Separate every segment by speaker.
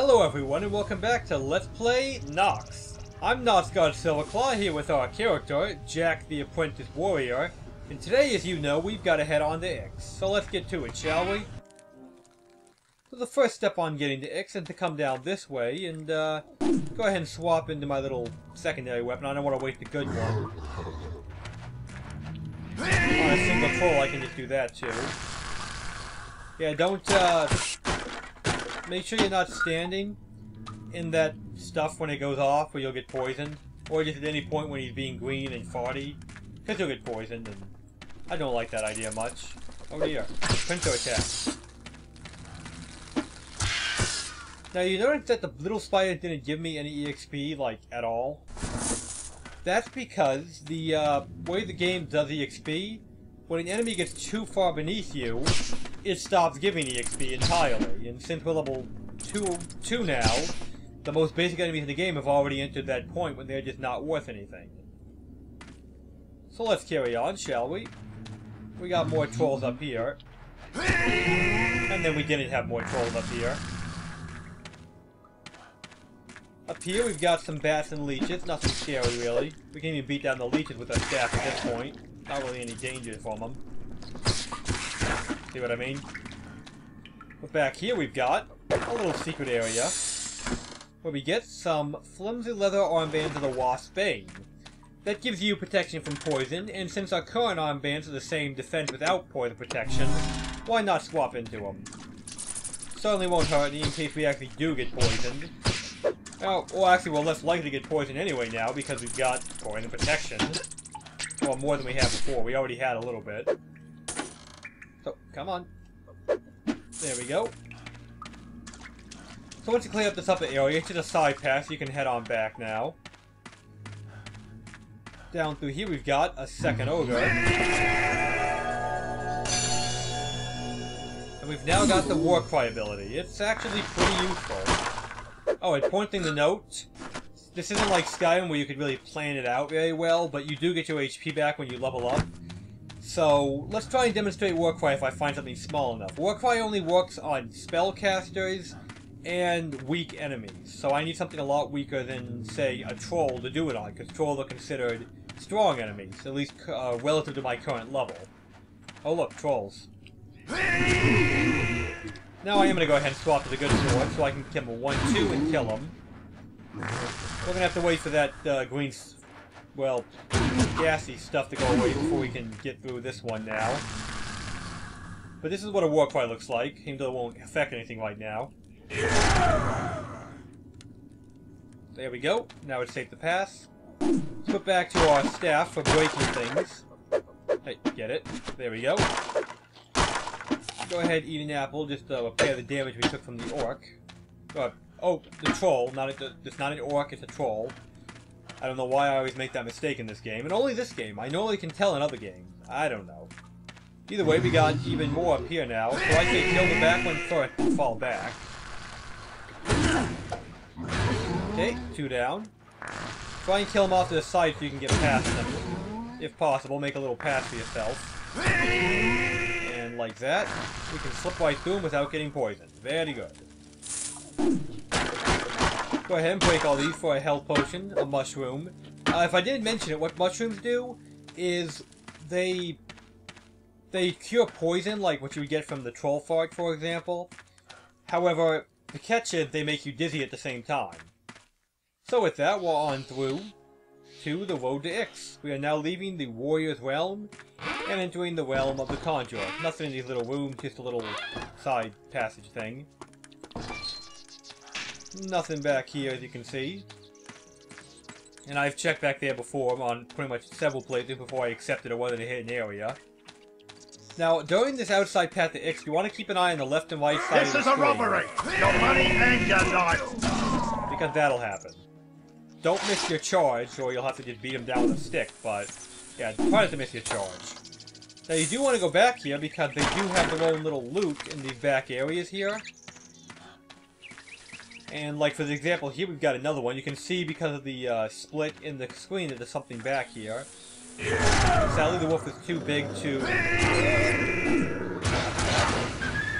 Speaker 1: Hello everyone and welcome back to Let's Play Nox. I'm Nosgard Silverclaw here with our character, Jack the Apprentice Warrior. And today, as you know, we've got to head on to Ix. So let's get to it, shall we? So the first step on getting to Ix is to come down this way and go ahead and swap into my little secondary weapon. I don't want to waste the good one. On a single troll I can just do that too. Yeah, don't make sure you're not standing in that stuff when it goes off, or you'll get poisoned. Or just at any point when he's being green and farty, because you'll get poisoned, and I don't like that idea much. Oh dear. Pinto attack. Now you notice that the little spider didn't give me any EXP, like, at all? That's because the way the game does EXP, when an enemy gets too far beneath you, it stops giving EXP entirely. And since we're level 2 now, the most basic enemies in the game have already entered that point when they're just not worth anything. So let's carry on, shall we? We got more trolls up here. And then we didn't have more trolls up here. Up here we've got some bats and leeches, nothing scary really. We can even beat down the leeches with our staff at this point. Not really any danger from them. See what I mean? But back here we've got a little secret area where we get some flimsy leather armbands of the Wasp Bane. That gives you protection from poison, and since our current armbands are the same defense without poison protection, why not swap into them? Certainly won't hurt in case we actually do get poisoned. Well, actually we're less likely to get poisoned anyway now because we've got poison protection. Well, more than we had before. We already had a little bit. So, come on. There we go. So once you clear up this upper area, it's just a side path, so you can head on back now. Down through here we've got a second ogre. And we've now got the war cry ability. It's actually pretty useful. Oh, and pointing the note, this isn't like Skyrim where you could really plan it out very well, but you do get your HP back when you level up. So, let's try and demonstrate Warcry if I find something small enough. Warcry only works on spellcasters and weak enemies. So I need something a lot weaker than, say, a troll to do it on, because trolls are considered strong enemies, at least relative to my current level. Oh look, trolls. Now I am going to go ahead and swap to the good sword, so I can give him a 1-2 and kill him. We're going to have to wait for that green, well, gassy stuff to go away before we can get through this one now. But this is what a Warcry looks like, even though it won't affect anything right now. There we go. Now it's safe to pass. Let's put back to our staff for breaking things. Hey, get it. There we go. Go ahead, eat an apple, just to repair the damage we took from the orc. Oh, the troll. It's not an orc, it's a troll. I don't know why I always make that mistake in this game. And only this game. I normally can tell in other games. I don't know. Either way, we got even more up here now. So I say kill the back one first and fall back. Okay, 2 down. Try and kill them off to the side so you can get past them. If possible, make a little pass for yourself. And like that, we can slip right through them without getting poisoned. Very good. Go ahead and break all these for a health potion, a mushroom. If I didn't mention it, what mushrooms do is they cure poison, like what you would get from the troll fart, for example. However, to catch it, they make you dizzy at the same time. So with that, we're on through to the road to Ix. We are now leaving the Warrior's Realm and entering the realm of the Conjurer. Nothing in these little rooms, just a little side passage thing. Nothing back here, as you can see. And I've checked back there before on pretty much several playthroughs before I accepted it wasn't a hidden area. Now, during this outside path to Ix, you want to keep an eye on the left and right side of the screen. This is a robbery! Your money and your life! Because that'll happen. Don't miss your charge, or you'll have to just beat him down with a stick, but yeah, try not to miss your charge. Now, you do want to go back here, because they do have their own little loot in these back areas here. And, like, for the example, here we've got another one. You can see, because of the split in the screen, that there's something back here. Sadly, the wolf is too big to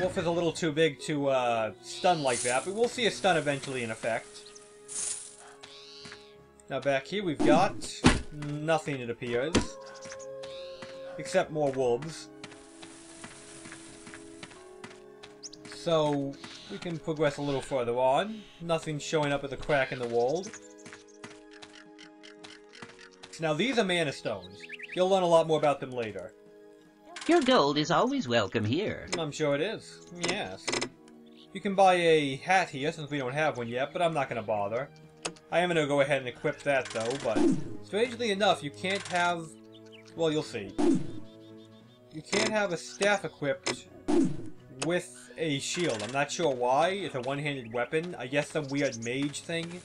Speaker 1: Wolf is a little too big to stun like that, but we'll see a stun eventually in effect. Now back here we've got nothing, it appears. Except more wolves. So we can progress a little further on. Nothing showing up at the crack in the wall. Now these are mana stones. You'll learn a lot more about them later.
Speaker 2: Your gold is always welcome here.
Speaker 1: I'm sure it is. Yes. You can buy a hat here since we don't have one yet, but I'm not going to bother. I am going to go ahead and equip that though, but strangely enough, you can't have... Well, you'll see. You can't have a staff equipped with a shield. I'm not sure why. It's a one-handed weapon. I guess some weird mage thing.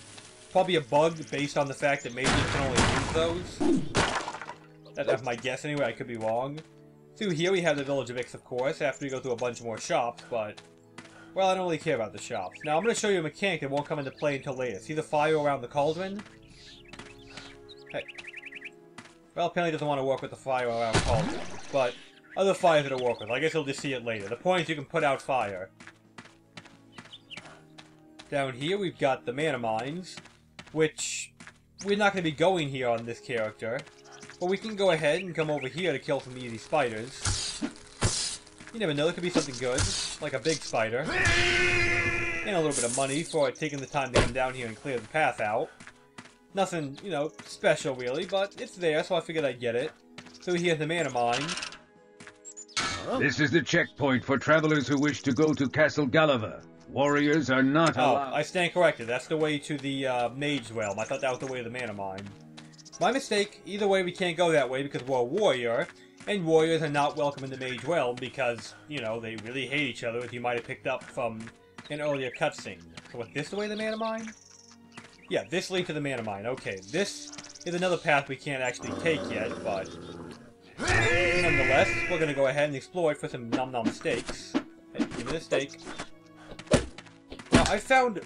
Speaker 1: Probably a bug based on the fact that mages can only use those. That's my guess anyway, I could be wrong. Through here we have the Village of Ix, of course, after we go through a bunch more shops, but... Well, I don't really care about the shops. Now, I'm going to show you a mechanic that won't come into play until later. See the fire around the cauldron? Hey. Well, apparently doesn't want to work with the fire around the cauldron, but other fires it'll work with. I guess you'll just see it later. The point is you can put out fire. Down here we've got the mana mines, which we're not going to be going here on this character. But we can go ahead and come over here to kill some easy spiders. You never know, there could be something good, like a big spider. And a little bit of money for taking the time to come down here and clear the path out. Nothing, you know, special really, but it's there, so I figured I'd get it. So here's the mana mine.
Speaker 3: This is the checkpoint for travelers who wish to go to Castle Gulliver. Warriors are not allowed.
Speaker 1: Oh, I stand corrected. That's the way to the Mage Realm. I thought that was the way to the mana mine. My mistake. Either way, we can't go that way because we're a warrior, and warriors are not welcome in the Mage Realm because, you know, they really hate each other, as you might have picked up from an earlier cutscene. So what, this the way to the mana mine? Yeah, this leads to the mana mine. Okay, this is another path we can't actually take yet, but nonetheless, we're going to go ahead and explore it for some nom-nom steaks. Hey, give me the steak. Now, I found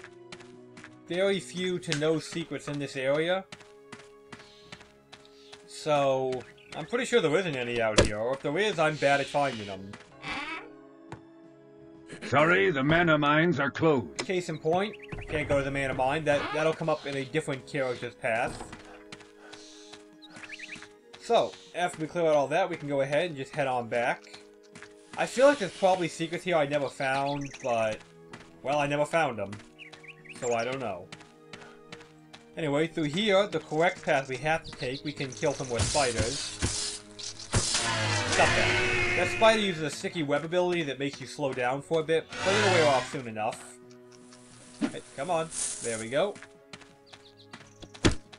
Speaker 1: very few to no secrets in this area. So, I'm pretty sure there isn't any out here, or if there is, I'm bad at finding them.
Speaker 3: Sorry, the mana mines are closed.
Speaker 1: Case in point, can't go to the mana mine. That'll come up in a different character's path. So, after we clear out all that, we can go ahead and just head on back. I feel like there's probably secrets here I never found, but... Well, I never found them. So I don't know. Anyway, through here, the correct path we have to take, we can kill some more spiders. Stop that. That spider uses a sticky web ability that makes you slow down for a bit, but it'll wear off soon enough. Hey, come on. There we go.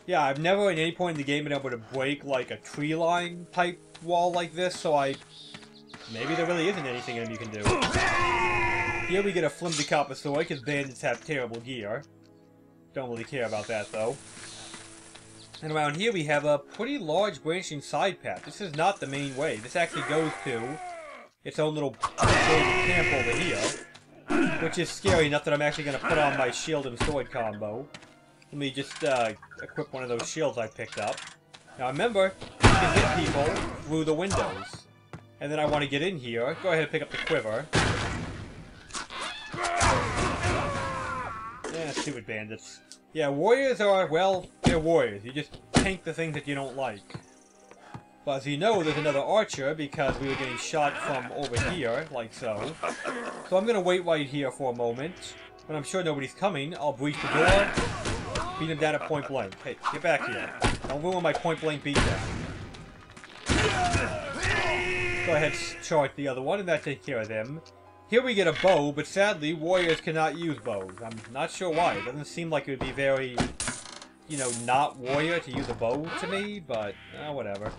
Speaker 1: Yeah, I've never at any point in the game been able to break, like, a tree line type wall like this, so maybe there really isn't anything you can do. Here we get a flimsy copper sword, because bandits have terrible gear. Don't really care about that, though. And around here we have a pretty large branching side path. This is not the main way. This actually goes to its own little camp over here. Which is scary enough that I'm actually going to put on my shield and sword combo. Let me just equip one of those shields I picked up. Now remember, you can hit people through the windows. And then I want to get in here. Go ahead and pick up the quiver. Yeah, stupid bandits. Yeah, warriors are, well, they're warriors. You just tank the things that you don't like. But as you know, there's another archer because we were getting shot from over here, like so. So I'm going to wait right here for a moment. When I'm sure nobody's coming, I'll breach the door, beat him down at point blank. Hey, get back here. Don't ruin my point blank beatdown. Go ahead, charge the other one, and that takes care of them. Here we get a bow, but sadly, warriors cannot use bows. I'm not sure why. It doesn't seem like it would be very, you know, not warrior to use a bow to me, but whatever.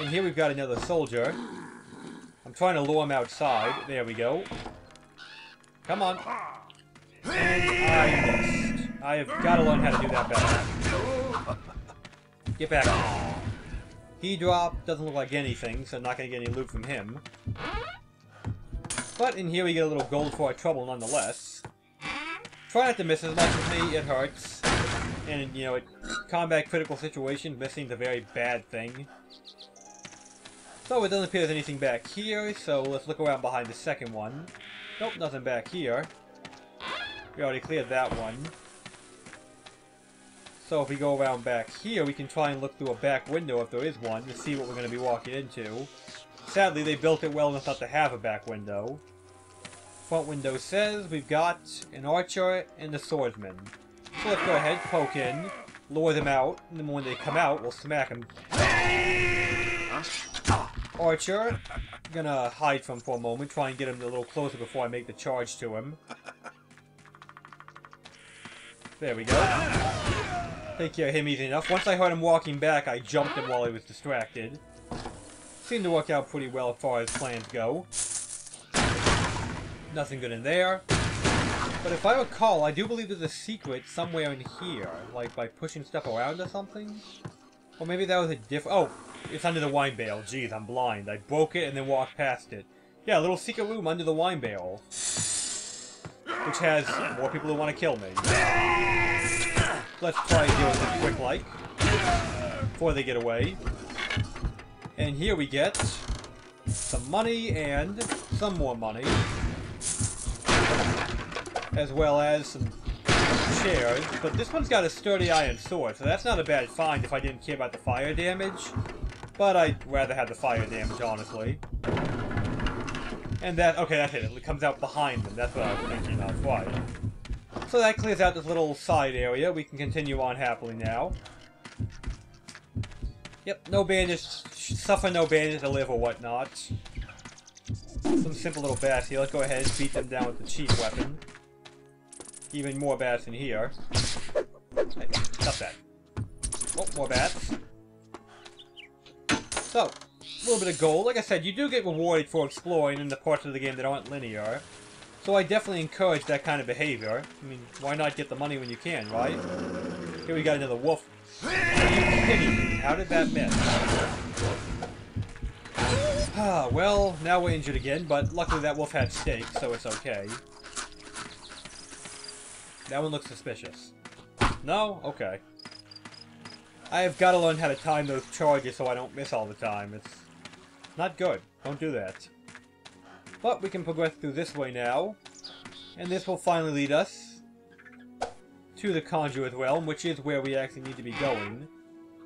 Speaker 1: And here we've got another soldier. I'm trying to lure him outside. There we go. Come on. And I missed. I have got to learn how to do that better. Get back here. He drop doesn't look like anything, so I'm not going to get any loot from him. But in here we get a little gold for our trouble nonetheless. Try not to miss as much as me, it hurts. And, you know, combat critical situations, missing's a very bad thing. So it doesn't appear there's anything back here, so let's look around behind the second one. Nope, nothing back here. We already cleared that one. So if we go around back here, we can try and look through a back window if there is one to see what we're going to be walking into. Sadly, they built it well enough not to have a back window. Front window says we've got an archer and a swordsman. So let's go ahead, poke in, lure them out, and then when they come out, we'll smack them. Archer, gonna hide from him for a moment, try and get him a little closer before I make the charge to him. There we go. Take care of him easy enough. Once I heard him walking back, I jumped him while he was distracted. Seemed to work out pretty well as far as plans go. Nothing good in there. But if I recall, I do believe there's a secret somewhere in here. Like by pushing stuff around or something? Or maybe that was a different... Oh! It's under the wine barrel. Jeez, I'm blind. I broke it and then walked past it. Yeah, a little secret room under the wine barrel. Which has more people who want to kill me. Let's try and deal with this quick like. Before they get away. And here we get some money and some more money. As well as some chairs. But this one's got a sturdy iron sword, so that's not a bad find if I didn't care about the fire damage. But I'd rather have the fire damage, honestly. And that, okay, that's it. It comes out behind them. That's what I was thinking of. Right. So that clears out this little side area. We can continue on happily now. Yep, no bandage. Suffer no bandage to live or whatnot. Some simple little bats here. Let's go ahead and beat them down with the cheap weapon. Even more bats in here. Hey, stop that. Oh, more bats. So, a little bit of gold. Like I said, you do get rewarded for exploring in the parts of the game that aren't linear. So I definitely encourage that kind of behavior. I mean, why not get the money when you can, right? Here we got another wolf. Are you kidding me? How did that miss? Ah, well, now we're injured again, but luckily that wolf had steak, so it's okay. That one looks suspicious. No? Okay. I have got to learn how to time those charges so I don't miss all the time. It's not good. Don't do that. But we can progress through this way now. And this will finally lead us to the Conjurer's Realm, which is where we actually need to be going.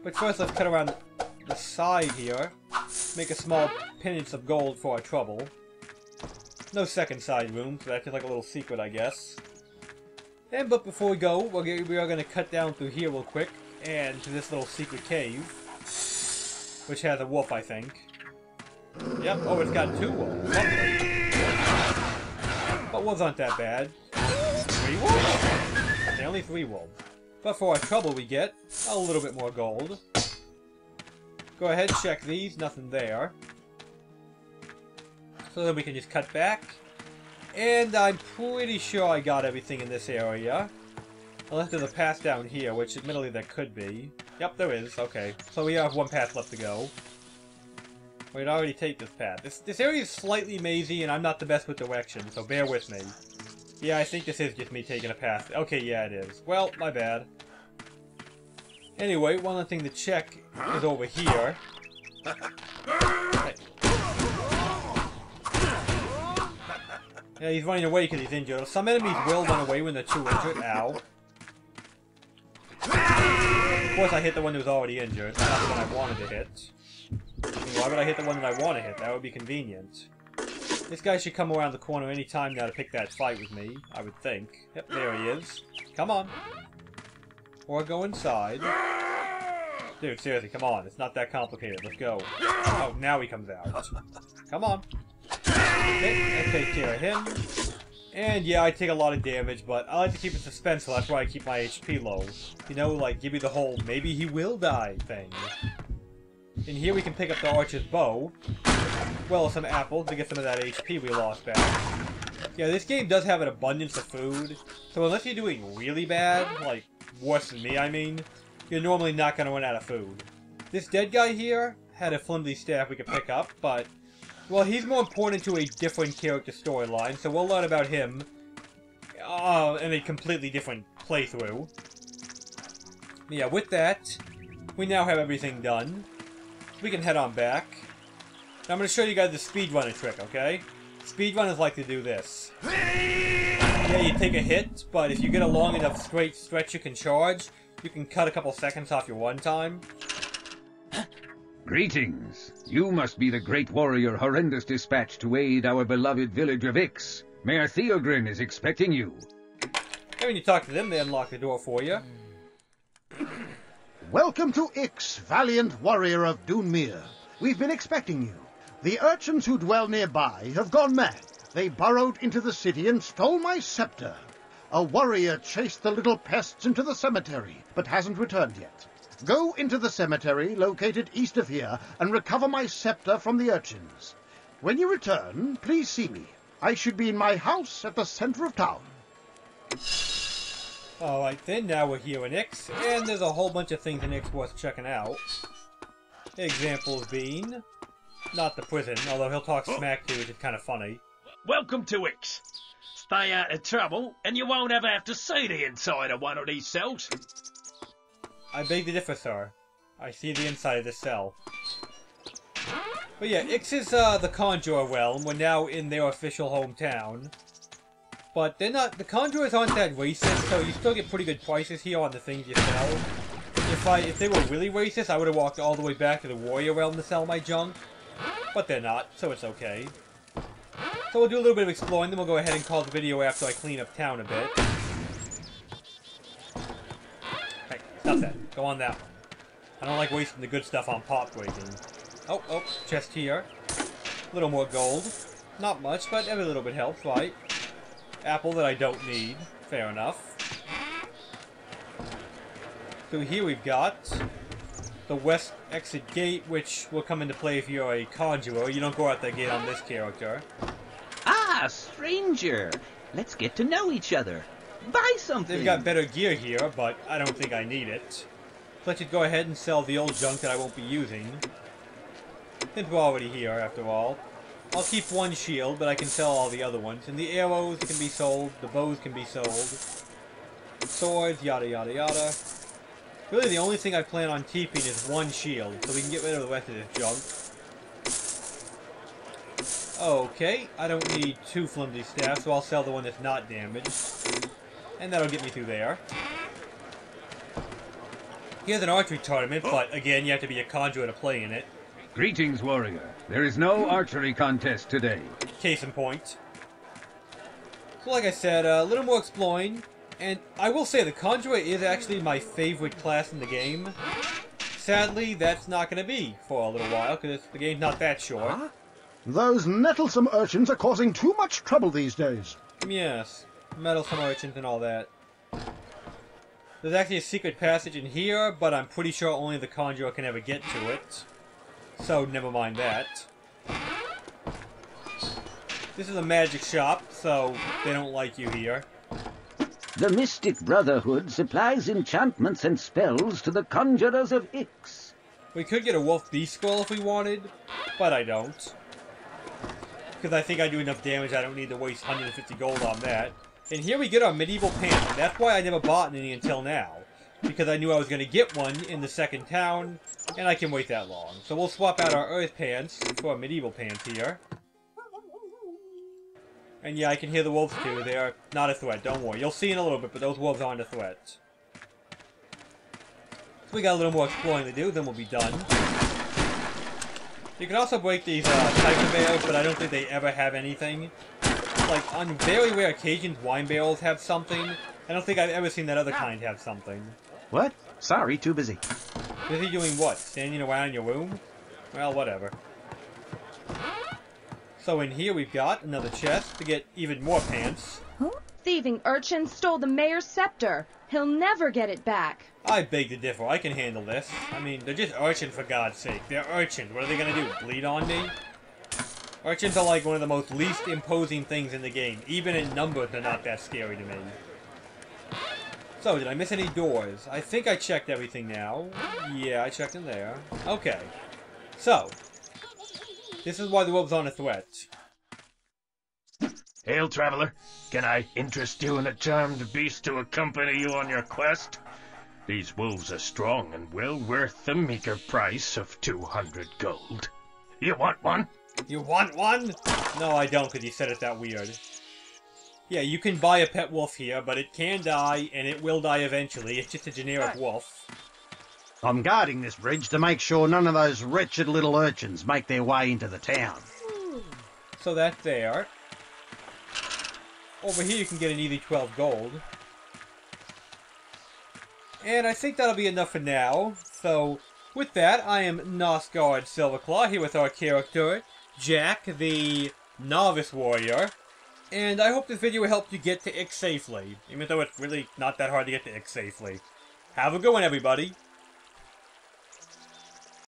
Speaker 1: But first let's cut around the side here. Make a small pittance of gold for our trouble. No second side room, so that's just like a little secret, I guess. But before we go, we are going to cut down through here real quick. And to this little secret cave. Which has a wolf, I think. Yep, oh, it's got 2 wolves. Lovely. But wolves aren't that bad. 3 wolves? Okay, only 3 wolves. But for our trouble we get a little bit more gold. Go ahead, check these. Nothing there. So then we can just cut back. And I'm pretty sure I got everything in this area. Unless there's a path down here, which admittedly there could be. Yep, there is. Okay. So we have 1 path left to go. We'd already take this path. This area is slightly mazy, and I'm not the best with directions, so bear with me. Yeah, I think this is just me taking a path. Okay, yeah, it is. Well, my bad. Anyway, one other thing to check is over here. Hey. Yeah, he's running away because he's injured. Some enemies will run away when they're too injured. Ow. Of course, I hit the one who was already injured, not the one I wanted to hit. I mean, why would I hit the one that I want to hit? That would be convenient. This guy should come around the corner any time now to pick that fight with me, I would think. Yep, there he is. Come on. Or go inside. Dude, seriously, come on. It's not that complicated. Let's go. Oh, now he comes out. Come on. Okay, let's take care of him. And yeah, I take a lot of damage, but I like to keep it suspenseful. That's why I keep my HP low. You know, like, give me the whole maybe he will die thing. And here we can pick up the archer's bow. Well, some apples to get some of that HP we lost back. Yeah, this game does have an abundance of food. So unless you're doing really bad, like, worse than me, I mean, you're normally not going to run out of food. This dead guy here had a flimsy staff we could pick up, but... well, he's more important to a different character storyline, so we'll learn about him in a completely different playthrough. Yeah, with that, we now have everything done. We can head on back. Now I'm going to show you guys the speedrunner trick, okay? Speedrunners like to do this. Yeah, you take a hit, but if you get a long enough straight stretch you can charge, you can cut a couple seconds off your run time.
Speaker 3: Greetings. You must be the great warrior Horrendous dispatched to aid our beloved village of Ix. Mayor Theogrin is expecting you.
Speaker 1: And when you talk to them, they unlock the door for you.
Speaker 4: Welcome to Ix, valiant warrior of Dunmere. We've been expecting you. The urchins who dwell nearby have gone mad. They burrowed into the city and stole my scepter. A warrior chased the little pests into the cemetery, but hasn't returned yet. Go into the cemetery, located east of here, and recover my scepter from the urchins. When you return, please see me. I should be in my house at the center of town.
Speaker 1: Alright then, now we're here in Ix, and there's a whole bunch of things in Ix worth checking out. Examples being... not the prison, although he'll talk smack to you, which is kind of funny.
Speaker 5: Welcome to Ix. Stay out of trouble, and you won't ever have to see the inside of one of these cells.
Speaker 1: I beg to differ, sir. I see the inside of this cell. But yeah, Ix is the Conjurer realm. We're now in their official hometown. But they're not, the Conjurers aren't that racist, so you still get pretty good prices here on the things you sell. If they were really racist, I would have walked all the way back to the Warrior realm to sell my junk. But they're not, so it's okay. So we'll do a little bit of exploring, then we'll go ahead and call the video after I clean up town a bit. Hey, stop that. Go on that one. I don't like wasting the good stuff on pop breaking. Oh, chest here. A little more gold. Not much, but every little bit helps, right? Apple that I don't need. Fair enough. So here we've got the west exit gate, which will come into play if you're a conjurer. You don't go out that gate on this character.
Speaker 2: Ah, stranger. Let's get to know each other. Buy something.
Speaker 1: They've got better gear here, but I don't think I need it. So let's just go ahead and sell the old junk that I won't be using. Since we're already here, after all. I'll keep one shield, but I can sell all the other ones. And the arrows can be sold, the bows can be sold. Swords, yada yada yada. Really, the only thing I plan on keeping is one shield, so we can get rid of the rest of this junk. Okay, I don't need two flimsy staffs, so I'll sell the one that's not damaged. And that'll get me through there. Here's an archery tournament, but again, you have to be a conjurer to play in it.
Speaker 3: Greetings, warrior. There is no archery contest today.
Speaker 1: Case in point. So like I said, a little more exploring. And I will say, the Conjurer is actually my favorite class in the game. Sadly, that's not going to be for a little while, because the game's not that short.
Speaker 4: Huh? Those nettlesome urchins are causing too much trouble these days.
Speaker 1: Yes, meddlesome urchins and all that. There's actually a secret passage in here, but I'm pretty sure only the Conjurer can ever get to it. So, never mind that. This is a magic shop, so they don't like you here.
Speaker 2: The Mystic Brotherhood supplies enchantments and spells to the conjurers of Ix.
Speaker 1: We could get a Wolf Beast Scroll if we wanted, but I don't. Because I think I do enough damage, I don't need to waste 150 gold on that. And here we get our medieval pants, and that's why I never bought any until now. Because I knew I was going to get one in the second town, and I can wait that long. So we'll swap out our Earth pants for our medieval pants here. And yeah, I can hear the wolves too. They are not a threat, don't worry. You'll see in a little bit, but those wolves aren't a threat. So we got a little more exploring to do, then we'll be done. You can also break these tiger barrels, but I don't think they ever have anything. Like, on very rare occasions, wine barrels have something. I don't think I've ever seen that other kind have something.
Speaker 6: What? Sorry, too busy.
Speaker 1: Busy doing what? Standing around in your room? Well, whatever. So in here we've got another chest to get even more pants.
Speaker 7: Thieving urchin stole the mayor's scepter. He'll never get it back.
Speaker 1: I beg to differ. I can handle this. I mean, they're just urchins for God's sake. They're urchins. What are they gonna do? Bleed on me? Urchins are like one of the most least imposing things in the game. Even in numbers, they're not that scary to me. So, did I miss any doors? I think I checked everything now. Yeah, I checked in there. Okay. So, this is why the wolves aren't a threat.
Speaker 5: Hail, traveler. Can I interest you in a charmed beast to accompany you on your quest? These wolves are strong and well worth the meager price of 200 gold. You want one?
Speaker 1: You want one? No, I don't, because you said it that weird. Yeah, you can buy a pet wolf here, but it can die, and it will die eventually. It's just a generic wolf.
Speaker 4: I'm guarding this bridge to make sure none of those wretched little urchins make their way into the town.
Speaker 1: So that's there. Over here you can get an easy 12 gold. And I think that'll be enough for now. So, with that, I am Nosgard Silverclaw, here with our character, Jack, the Novice Warrior. And I hope this video helped you get to Ix safely, even though it's really not that hard to get to Ix safely. Have a good one, everybody!